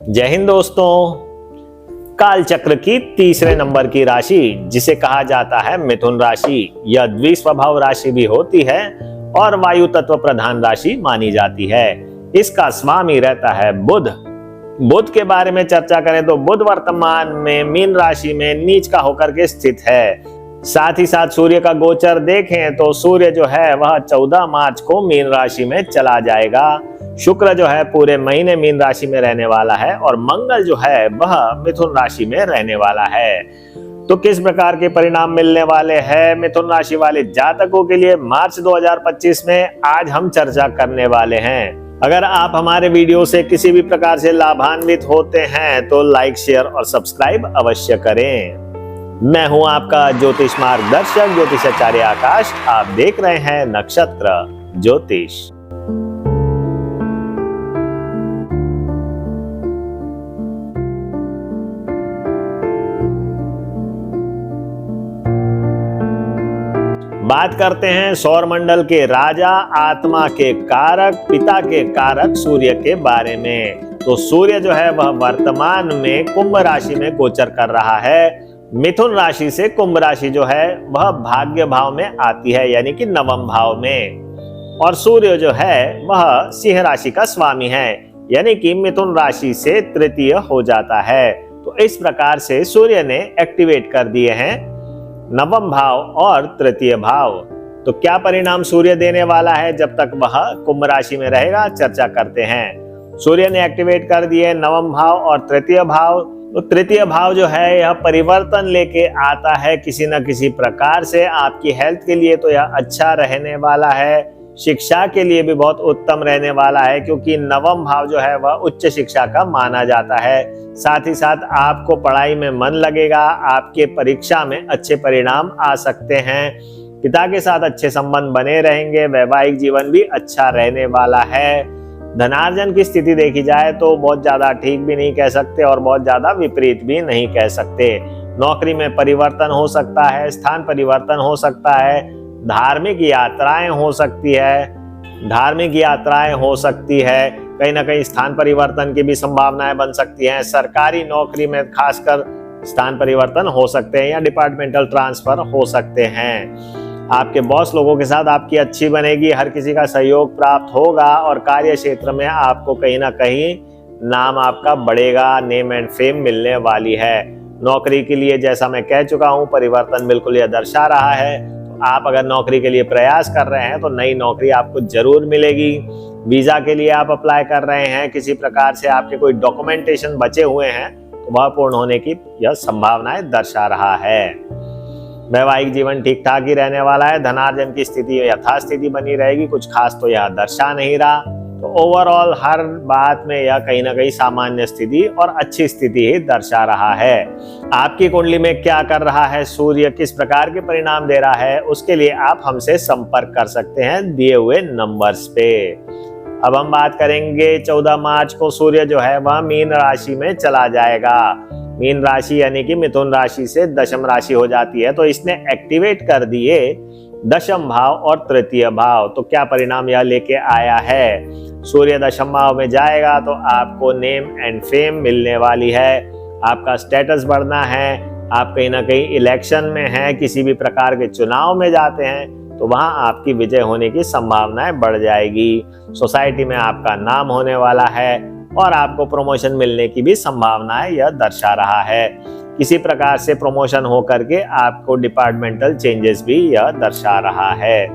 जय हिंद दोस्तों। काल चक्र की तीसरे नंबर की राशि जिसे कहा जाता है मिथुन राशि, यह द्विस्वभाव राशि भी होती है और वायु तत्व प्रधान राशि मानी जाती है। इसका स्वामी रहता है बुध। बुध के बारे में चर्चा करें तो बुध वर्तमान में मीन राशि में नीच का होकर के स्थित है। साथ ही साथ सूर्य का गोचर देखें तो सूर्य जो है वह 14 मार्च को मीन राशि में चला जाएगा। शुक्र जो है पूरे महीने मीन राशि में रहने वाला है और मंगल जो है वह मिथुन राशि में रहने वाला है। तो किस प्रकार के परिणाम मिलने वाले हैं मिथुन राशि वाले जातकों के लिए मार्च 2025 में, आज हम चर्चा करने वाले हैं। अगर आप हमारे वीडियो से किसी भी प्रकार से लाभान्वित होते हैं तो लाइक, शेयर और सब्सक्राइब अवश्य करें। मैं हूं आपका ज्योतिष मार्गदर्शक ज्योतिषाचार्य आकाश। आप देख रहे हैं नक्षत्र ज्योतिष। बात करते हैं सौर मंडल के राजा, आत्मा के कारक, पिता के कारक सूर्य के बारे में। तो सूर्य जो है वह वर्तमान में कुंभ राशि में गोचर कर रहा है। मिथुन राशि से कुंभ राशि जो है वह भाग्य भाव में आती है, यानी कि नवम भाव में। और सूर्य जो है वह सिंह राशि का स्वामी है, यानी कि मिथुन राशि से तृतीय हो जाता है। तो इस प्रकार से सूर्य ने एक्टिवेट कर दिए हैं नवम भाव और तृतीय भाव। तो क्या परिणाम सूर्य देने वाला है जब तक वह कुंभ राशि में रहेगा, चर्चा करते हैं। सूर्य ने एक्टिवेट कर दिए नवम भाव और तृतीय भाव। तो तृतीय भाव जो है यह परिवर्तन लेके आता है किसी न किसी प्रकार से। आपकी हेल्थ के लिए तो यह अच्छा रहने वाला है, शिक्षा के लिए भी बहुत उत्तम रहने वाला है, क्योंकि नवम भाव जो है वह उच्च शिक्षा का माना जाता है। साथ ही साथ आपको पढ़ाई में मन लगेगा, आपके परीक्षा में अच्छे परिणाम आ सकते हैं, पिता के साथ अच्छे संबंध बने रहेंगे, वैवाहिक जीवन भी अच्छा रहने वाला है। धनार्जन की स्थिति देखी जाए तो बहुत ज्यादा ठीक भी नहीं कह सकते और बहुत ज्यादा विपरीत भी नहीं कह सकते। नौकरी में परिवर्तन हो सकता है, स्थान परिवर्तन हो सकता है, धार्मिक यात्राएं हो सकती है, कहीं ना कहीं स्थान परिवर्तन की भी संभावनाएं बन सकती हैं। सरकारी नौकरी में खासकर स्थान परिवर्तन हो सकते हैं या डिपार्टमेंटल ट्रांसफर हो सकते हैं। आपके बॉस लोगों के साथ आपकी अच्छी बनेगी, हर किसी का सहयोग प्राप्त होगा और कार्य क्षेत्र में आपको कहीं ना कहीं नाम आपका बढ़ेगा, नेम एंड फेम मिलने वाली है। नौकरी के लिए जैसा मैं कह चुका हूं, परिवर्तन बिल्कुल यह दर्शा रहा है। आप अगर नौकरी के लिए प्रयास कर रहे हैं तो नई नौकरी आपको जरूर मिलेगी। वीजा के लिए आप अप्लाई कर रहे हैं, किसी प्रकार से आपके कोई डॉक्यूमेंटेशन बचे हुए हैं तो वह पूर्ण होने की यह संभावनाएं दर्शा रहा है। वैवाहिक जीवन ठीक ठाक ही रहने वाला है। धनार्जन की स्थिति यथास्थिति बनी रहेगी, कुछ खास तो यह दर्शा नहीं रहा। तो ओवरऑल हर बात में यह कहीं ना कहीं सामान्य स्थिति और अच्छी स्थिति ही दर्शा रहा है। आपकी कुंडली में क्या कर रहा है सूर्य, किस प्रकार के परिणाम दे रहा है, उसके लिए आप हमसे संपर्क कर सकते हैं दिए हुए नंबर्स पे। अब हम बात करेंगे 14 मार्च को सूर्य जो है वह मीन राशि में चला जाएगा। मीन राशि यानी कि मिथुन राशि से दशम राशि हो जाती है। तो इसने एक्टिवेट कर दिए दशम भाव और तृतीय भाव। तो क्या परिणाम यह लेके आया है, सूर्य दशम भाव में जाएगा तो आपको नेम एंड फेम मिलने वाली है, आपका स्टेटस बढ़ना है, आप कहीं ना कहीं इलेक्शन में हैं, किसी भी प्रकार के चुनाव में जाते हैं तो वहां आपकी विजय होने की संभावनाएं बढ़ जाएगी। सोसाइटी में आपका नाम होने वाला है और आपको प्रमोशन मिलने की भी संभावनाएं यह दर्शा रहा है। किसी प्रकार से प्रमोशन हो करके आपको डिपार्टमेंटल चेंजेस भी यह दर्शा रहा है।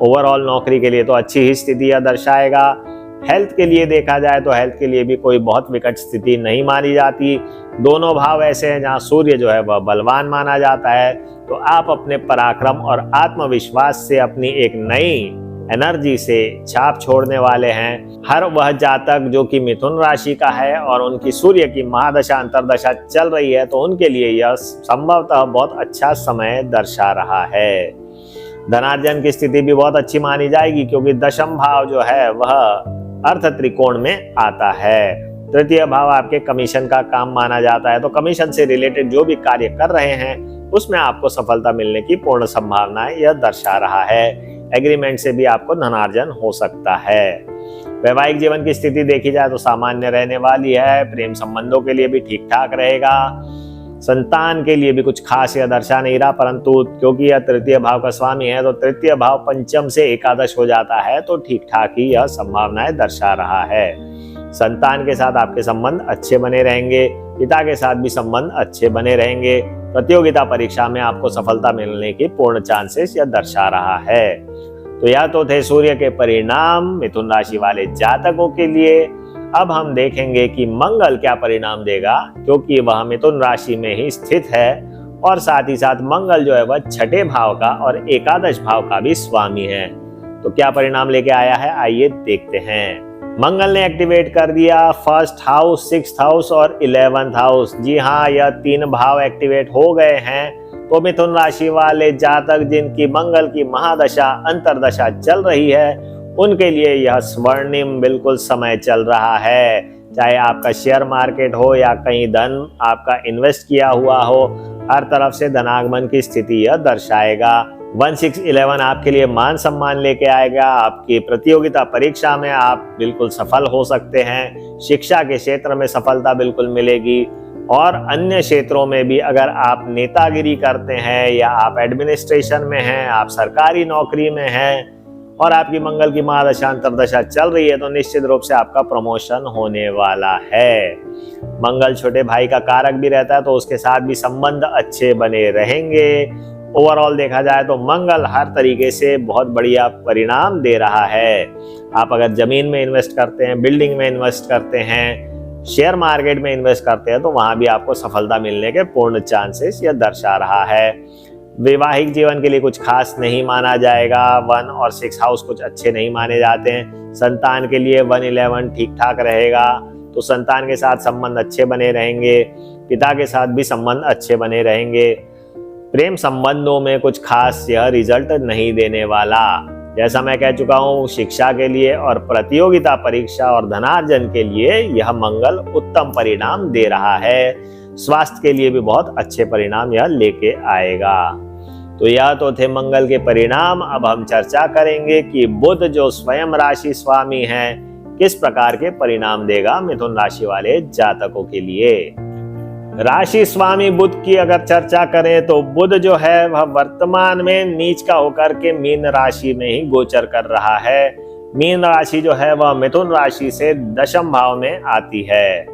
ओवरऑल नौकरी के लिए तो अच्छी ही स्थिति यह दर्शाएगा। हेल्थ के लिए देखा जाए तो हेल्थ के लिए भी कोई बहुत विकट स्थिति नहीं मानी जाती। दोनों भाव ऐसे हैं जहां सूर्य जो है वह बलवान माना जाता है। तो आप अपने पराक्रम और आत्मविश्वास से अपनी एक नई एनर्जी से छाप छोड़ने वाले हैं। हर वह जातक जो कि मिथुन राशि का है और उनकी सूर्य की महादशा अंतरदशा चल रही है तो उनके लिए यह संभवतः बहुत अच्छा समय दर्शा रहा है। धनार्जन की स्थिति भी बहुत अच्छी मानी जाएगी, क्योंकि दशम भाव जो है वह अर्थ त्रिकोण में आता है। तृतीय भाव आपके कमीशन का काम माना जाता है। तो कमीशन से रिलेटेड जो भी कार्य कर रहे हैं उसमें आपको सफलता मिलने की पूर्ण संभावना यह दर्शा रहा है। एग्रीमेंट से भी आपको धनार्जन हो सकता है। वैवाहिक जीवन की स्थिति देखी जाए तो सामान्य रहने वाली है। प्रेम संबंधों के लिए भी ठीक ठाक रहेगा। संतान के लिए भी कुछ खास यह दर्शा नहीं रहा, परंतु क्योंकि यह तृतीय भाव का स्वामी है तो तृतीय भाव पंचम से एकादश हो जाता है, तो ठीक ठाक ही यह संभावनाएं दर्शा रहा है। संतान के साथ आपके संबंध अच्छे बने रहेंगे, पिता के साथ भी संबंध अच्छे बने रहेंगे। प्रतियोगिता परीक्षा में आपको सफलता मिलने की पूर्ण चांसेस यह दर्शा रहा है। तो यह तो थे सूर्य के परिणाम मिथुन राशि वाले जातकों के लिए। अब हम देखेंगे कि मंगल क्या परिणाम देगा, क्योंकि वह मिथुन राशि में ही स्थित है और साथ ही साथ मंगल जो है वह छठे भाव का और एकादश भाव का भी स्वामी है। तो क्या परिणाम लेके आया है, आइए देखते हैं। मंगल ने एक्टिवेट कर दिया फर्स्ट हाउस, सिक्स्थ हाउस और 11th हाउस। जी हाँ, यह 3 भाव एक्टिवेट हो गए हैं। तो मिथुन राशि वाले जातक जिनकी मंगल की महादशा अंतरदशा चल रही है, उनके लिए यह स्वर्णिम बिल्कुल समय चल रहा है। चाहे आपका शेयर मार्केट हो या कहीं धन आपका इन्वेस्ट किया हुआ हो, हर तरफ से धनागमन की स्थिति यह दर्शाएगा। 1611 आपके लिए मान सम्मान लेके आएगा। आपकी प्रतियोगिता परीक्षा में आप बिल्कुल सफल हो सकते हैं। शिक्षा के क्षेत्र में सफलता बिल्कुल मिलेगी और अन्य क्षेत्रों में भी अगर आप नेतागिरी करते हैं या आप एडमिनिस्ट्रेशन में हैं, आप सरकारी नौकरी में हैं और आपकी मंगल की महादशा अंतरदशा चल रही है, तो निश्चित रूप से आपका प्रमोशन होने वाला है। मंगल छोटे भाई का कारक भी रहता है, तो उसके साथ भी संबंध अच्छे बने रहेंगे। ओवरऑल देखा जाए तो मंगल हर तरीके से बहुत बढ़िया परिणाम दे रहा है। आप अगर जमीन में इन्वेस्ट करते हैं, बिल्डिंग में इन्वेस्ट करते हैं, शेयर मार्केट में इन्वेस्ट करते हैं, तो वहां भी आपको सफलता मिलने के पूर्ण चांसेस यह दर्शा रहा है। वैवाहिक जीवन के लिए कुछ खास नहीं माना जाएगा। 1 और 6 हाउस कुछ अच्छे नहीं माने जाते हैं। संतान के लिए 1-11 ठीक ठाक रहेगा, तो संतान के साथ संबंध अच्छे बने रहेंगे। पिता के साथ भी संबंध अच्छे बने रहेंगे। प्रेम संबंधों में कुछ खास यह रिजल्ट नहीं देने वाला। जैसा मैं कह चुका हूँ, शिक्षा के लिए और प्रतियोगिता परीक्षा और धनार्जन के लिए यह मंगल उत्तम परिणाम दे रहा है। स्वास्थ्य के लिए भी बहुत अच्छे परिणाम यह लेके आएगा। तो यह तो थे मंगल के परिणाम। अब हम चर्चा करेंगे कि बुध जो स्वयं राशि स्वामी है, किस प्रकार के परिणाम देगा मिथुन राशि वाले जातकों के लिए। राशि स्वामी बुध की अगर चर्चा करें तो बुध जो है वह वर्तमान में नीच का होकर के मीन राशि में ही गोचर कर रहा है। मीन राशि जो है वह मिथुन राशि से दशम भाव में आती है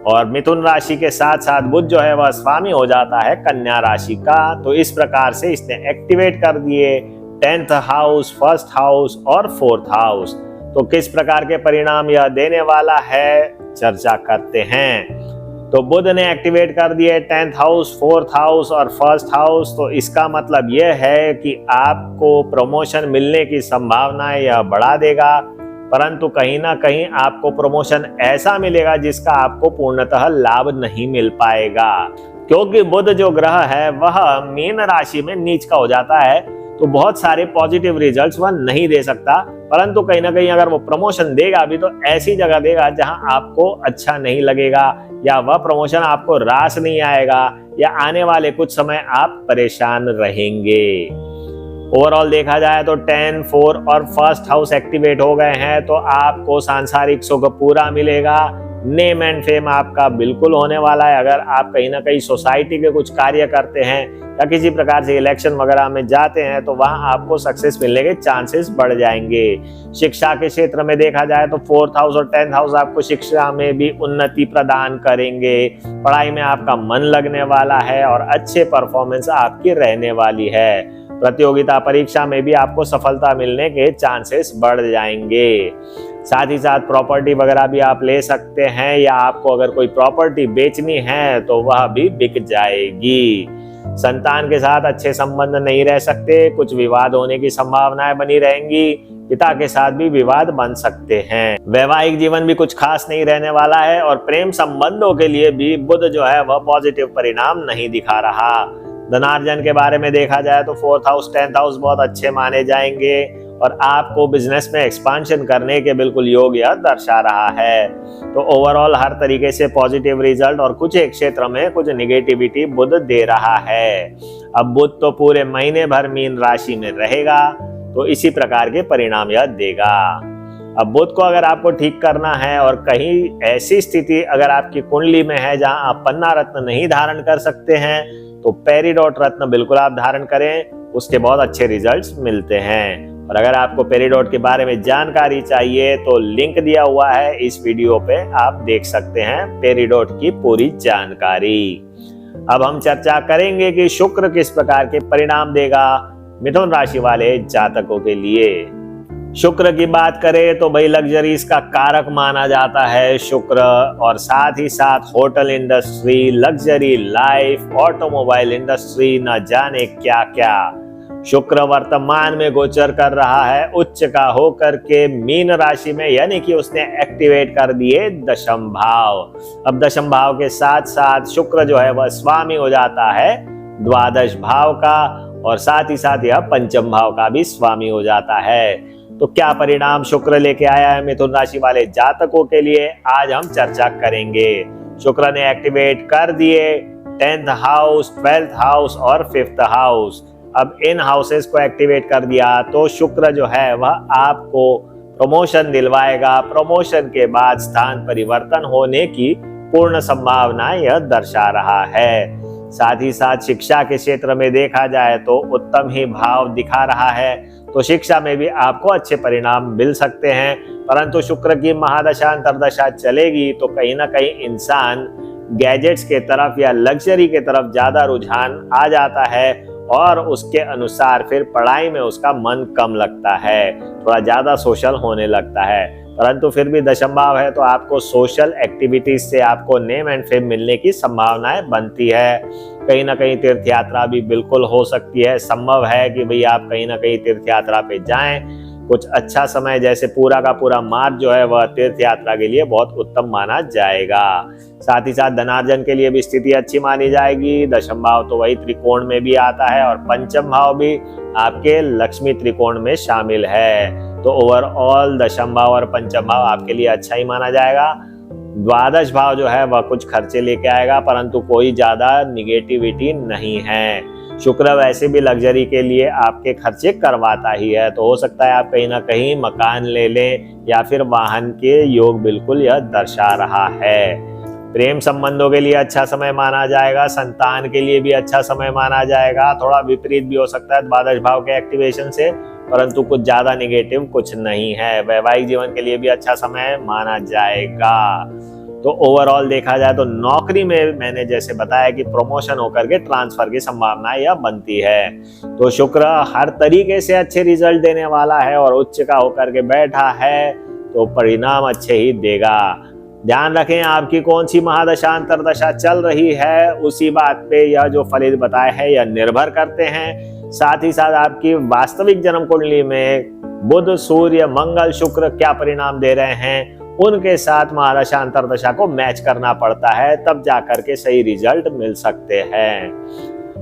और मिथुन राशि के साथ साथ बुध जो है वह स्वामी हो जाता है कन्या राशि का। तो इस प्रकार से इसने एक्टिवेट कर दिए 10th हाउस, 1st हाउस और 4th हाउस। तो किस प्रकार के परिणाम यह देने वाला है, चर्चा करते हैं। तो बुध ने एक्टिवेट कर दिए 10th हाउस, 4th हाउस और 1st हाउस। तो इसका मतलब यह है कि आपको प्रमोशन मिलने की संभावनाएं यह बढ़ा देगा, परंतु कहीं ना कहीं आपको प्रमोशन ऐसा मिलेगा जिसका आपको पूर्णतः लाभ नहीं मिल पाएगा, क्योंकि बुध जो ग्रह है वह मीन राशि में नीच का हो जाता है। तो बहुत सारे पॉजिटिव रिजल्ट्स वह नहीं दे सकता, परंतु कहीं ना कहीं अगर वो प्रमोशन देगा भी तो ऐसी जगह देगा जहां आपको अच्छा नहीं लगेगा या वह प्रमोशन आपको रास नहीं आएगा या आने वाले कुछ समय आप परेशान रहेंगे। ओवरऑल देखा जाए तो 10, 4 और 1st हाउस एक्टिवेट हो गए हैं, तो आपको सांसारिक सुख पूरा मिलेगा। नेम एंड फेम आपका बिल्कुल होने वाला है। अगर आप कहीं ना कहीं सोसाइटी के कुछ कार्य करते हैं या किसी प्रकार से इलेक्शन वगैरह में जाते हैं, तो वहां आपको सक्सेस मिलने के चांसेस बढ़ जाएंगे। शिक्षा के क्षेत्र में देखा जाए तो 4th हाउस और 10th हाउस आपको शिक्षा में भी उन्नति प्रदान करेंगे। पढ़ाई में आपका मन लगने वाला है और अच्छे परफॉर्मेंस आपकी रहने वाली है। प्रतियोगिता परीक्षा में भी आपको सफलता मिलने के चांसेस बढ़ जाएंगे। साथ ही साथ प्रॉपर्टी वगैरह भी आप ले सकते हैं, या आपको अगर कोई प्रॉपर्टी बेचनी है तो वह भी बिक जाएगी। संतान के साथ अच्छे संबंध नहीं रह सकते, कुछ विवाद होने की संभावनाएं बनी रहेंगी। पिता के साथ भी विवाद बन सकते हैं। वैवाहिक जीवन भी कुछ खास नहीं रहने वाला है और प्रेम संबंधों के लिए भी बुध जो है वह पॉजिटिव परिणाम नहीं दिखा रहा। धनार्जन के बारे में देखा जाए तो 4th हाउस, 10th हाउस बहुत अच्छे माने जाएंगे और आपको बिजनेस में एक्सपांशन करने के बिल्कुल योग यह दर्शा रहा है। तो ओवरऑल हर तरीके से पॉजिटिव रिजल्ट और कुछ एक क्षेत्र में कुछ निगेटिविटी बुध दे रहा है। अब बुध तो पूरे महीने भर मीन राशि में रहेगा, तो इसी प्रकार के परिणाम यह देगा। अब बुध को अगर आपको ठीक करना है और कहीं ऐसी स्थिति अगर आपकी कुंडली में है जहां आप पन्ना रत्न नहीं धारण कर सकते हैं तो पेरिडोट रत्न बिल्कुल आप धारण करें, उसके बहुत अच्छे रिजल्ट्स मिलते हैं। और अगर आपको पेरिडोट के बारे में जानकारी चाहिए तो लिंक दिया हुआ है इस वीडियो पे, आप देख सकते हैं पेरिडोट की पूरी जानकारी। अब हम चर्चा करेंगे कि शुक्र किस प्रकार के परिणाम देगा मिथुन राशि वाले जातकों के लिए। शुक्र की बात करें तो भाई लग्जरीज का कारक माना जाता है शुक्र, और साथ ही साथ hotel industry, luxury life, automobile industry, न जाने क्या क्या। शुक्र वर्तमान में गोचर कर रहा है उच्च का होकर के मीन राशि में, यानी कि उसने एक्टिवेट कर दिए दशम भाव। अब दशम भाव के साथ साथ शुक्र जो है वह स्वामी हो जाता है द्वादश भाव का, और साथ ही साथ यह पंचम भाव का भी स्वामी हो जाता है। तो क्या परिणाम शुक्र लेके आया है मिथुन राशि वाले जातकों के लिए, आज हम चर्चा करेंगे। शुक्र ने एक्टिवेट कर दिए 10th हाउस, 12th हाउस और 5th हाउस। अब इन हाउसेस को एक्टिवेट कर दिया तो शुक्र जो है वह आपको प्रमोशन दिलवाएगा। प्रमोशन के बाद स्थान परिवर्तन होने की पूर्ण संभावना यह दर्शा रहा है। साथ ही साथ शिक्षा के क्षेत्र में देखा जाए तो उत्तम ही भाव दिखा रहा है, तो शिक्षा में भी आपको अच्छे परिणाम मिल सकते हैं। परंतु शुक्र की महादशा अंतर्दशा चलेगी तो कहीं ना कहीं इंसान गैजेट्स के तरफ या लग्जरी के तरफ ज्यादा रुझान आ जाता है, और उसके अनुसार फिर पढ़ाई में उसका मन कम लगता है, थोड़ा ज्यादा सोशल होने लगता है। परंतु फिर भी दशम भाव है तो आपको सोशल एक्टिविटीज से आपको नेम एंड फेम मिलने की संभावनाएं बनती है। कहीं ना कहीं तीर्थ यात्रा भी बिल्कुल हो सकती है, संभव है कि भाई आप कहीं ना कहीं तीर्थ यात्रा पे जाएं। कुछ अच्छा समय, जैसे पूरा का पूरा मार्च जो है वह तीर्थ यात्रा के लिए बहुत उत्तम माना जाएगा। साथ ही साथ धनार्जन के लिए भी स्थिति अच्छी मानी जाएगी। दशम भाव तो वही त्रिकोण में भी आता है और पंचम भाव भी आपके लक्ष्मी त्रिकोण में शामिल है। तो ओवरऑल दशम भाव और पंचम भाव आपके लिए अच्छा ही माना जाएगा। द्वादश भाव जो है वह कुछ खर्चे लेके आएगा, परंतु कोई ज्यादा निगेटिविटी नहीं है। शुक्र वैसे भी लग्जरी के लिए आपके खर्चे करवाता ही है, तो हो सकता है आप कहीं ना कहीं मकान ले लें या फिर वाहन के योग बिल्कुल यह दर्शा रहा है। प्रेम संबंधों के लिए अच्छा समय माना जाएगा, संतान के लिए भी अच्छा समय माना जाएगा। थोड़ा विपरीत भी हो सकता है द्वादश भाव के एक्टिवेशन से, परंतु कुछ ज्यादा निगेटिव कुछ नहीं है। वैवाहिक जीवन के लिए भी अच्छा समय माना जाएगा। तो ओवरऑल देखा जाए तो नौकरी में मैंने जैसे बताया कि प्रमोशन होकर के ट्रांसफर की संभावना यह बनती है। तो शुक्र हर तरीके से अच्छे रिजल्ट देने वाला है और उच्च का होकर के बैठा है तो परिणाम अच्छे ही देगा। ध्यान रखें आपकी कौन सी महादशा अंतर्दशा चल रही है, उसी बात पे यह जो फलित बताए हैं यह निर्भर करते हैं। साथ ही साथ आपकी वास्तविक जन्म कुंडली में बुध, सूर्य, मंगल, शुक्र क्या परिणाम दे रहे हैं, उनके साथ महादशा अंतर्दशा को मैच करना पड़ता है, तब जाकर के सही रिजल्ट मिल सकते हैं।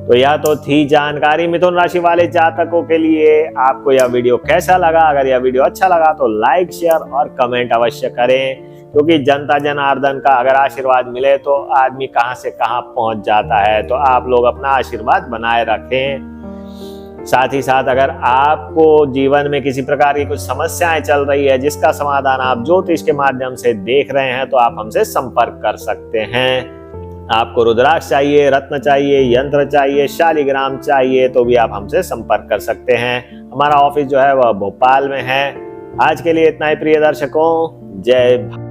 तो यह तो थी जानकारी मिथुन राशि वाले जातकों के लिए। आपको यह वीडियो कैसा लगा? अगर यह वीडियो अच्छा लगा तो लाइक, शेयर और कमेंट अवश्य करें, क्योंकि जनता जनार्दन का अगर आशीर्वाद मिले तो आदमी कहां से कहां पहुंच जाता है। तो आप लोग अपना आशीर्वाद बनाए रखें। साथ ही साथ अगर आपको जीवन में किसी प्रकार की कुछ समस्याएं चल रही है जिसका समाधान आप ज्योतिष के माध्यम से देख रहे हैं तो आप हमसे संपर्क कर सकते हैं। आपको रुद्राक्ष चाहिए, रत्न चाहिए, यंत्र चाहिए, शालिग्राम चाहिए तो भी आप हमसे संपर्क कर सकते हैं। हमारा ऑफिस जो है वह भोपाल में है। आज के लिए इतना ही प्रिय दर्शकों, जय भारत।